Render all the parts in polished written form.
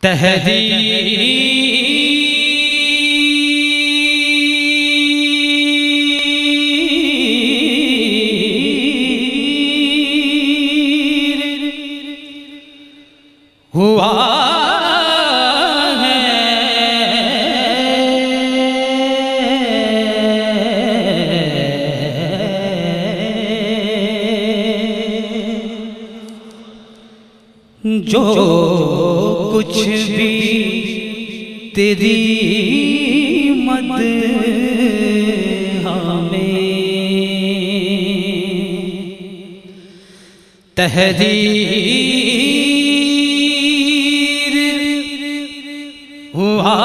तहदीर हुआ है जो कुछ भी तेरी मदह में तहदीर हुआ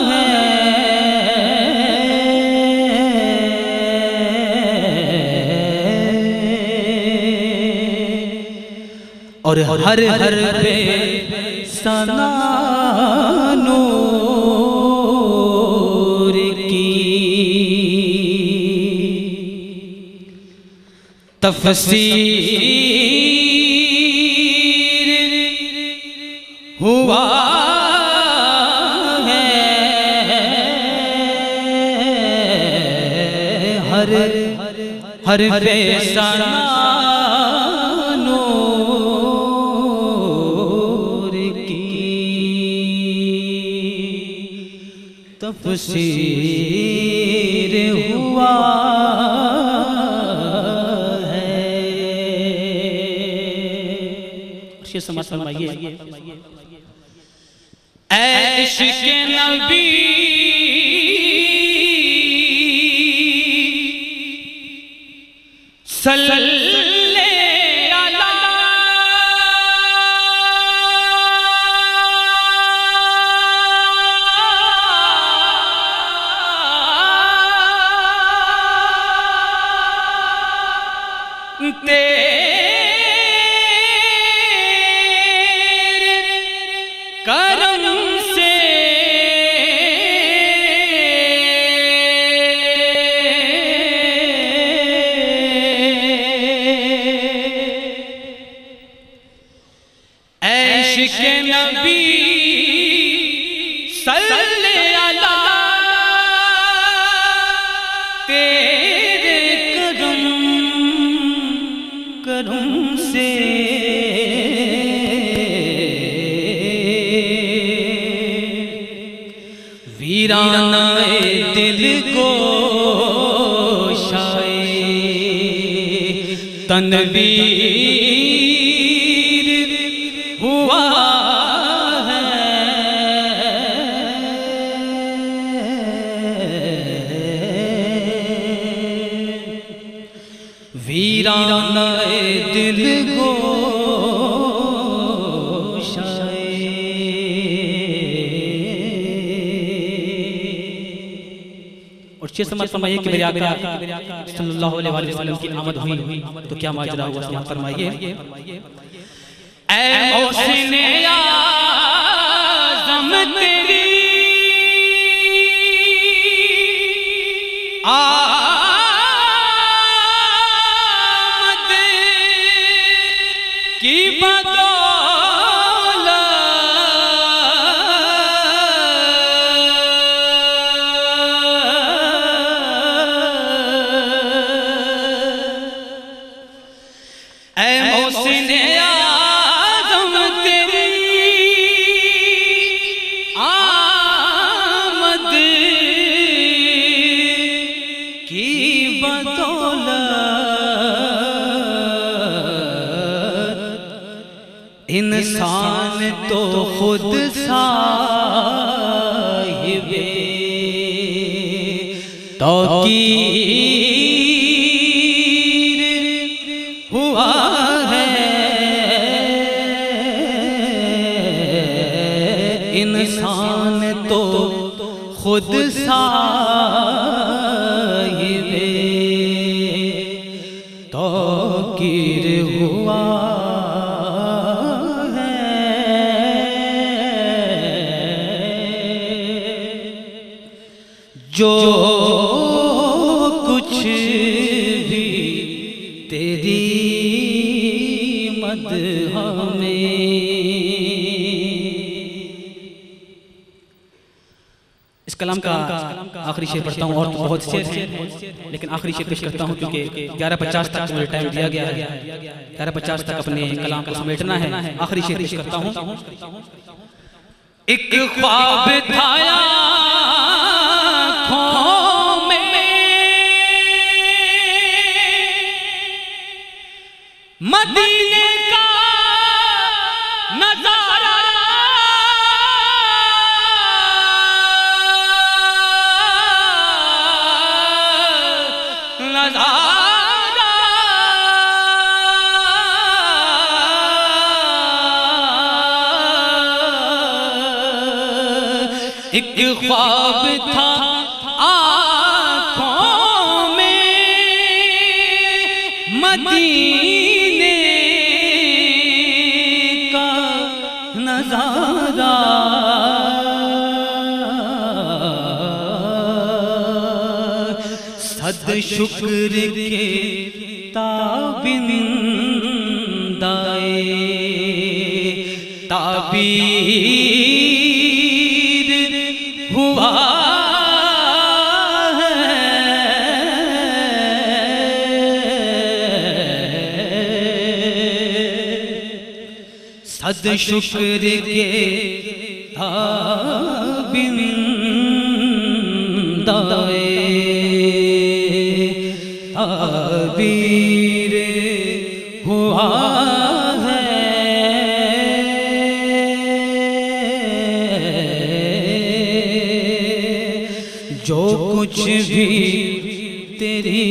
है और हर हर पे सना नूर की तफसीर हुआ है हर हर पे सना तफसीर हुआ है। समाज फरमाइए, ऐ इश्क़ नबी तेरे करम से ऐ इश्क़ नबी सल्ले अला तेरे करम से वीराना दिल को शाये तनवीर हुआ है वीराना दिल को समाज फरमाइए कि मेरे आका सल्लल्लाहु अलैहि वसल्लम की आमद हुई तो क्या माजरा हुआ। समाज फरमाइए, ऐ मौसिने आज़म तेरी आमद की इंसान तो खुद साहिबे तौकीर हुआ है। इंसान तो खुद साहिबे तौकीर हुआ जो कुछ भी तेरी मदह में कलाम का आखिरी शेर पढ़ता हूँ, और तो बहुत शेर हैं, लेकिन आखिरी शेर पेश करता हूँ क्योंकि 11:50 तक मुझे टाइम दिया गया है। 11:50 तक अपने कलाम को समेटना है। आखिरी शेर पेश करता हूँ। एक ख्वाब था आँखों में, मदीने का नजारा, एक ख्वाब था आँखों में, मदीने का नजारा, सद शुक्र के ताबिंदाए ताबीर हुआ है, सद शुक्र के ताबिंदाए ताबीर हुआ है। जो कुछ भी तेरी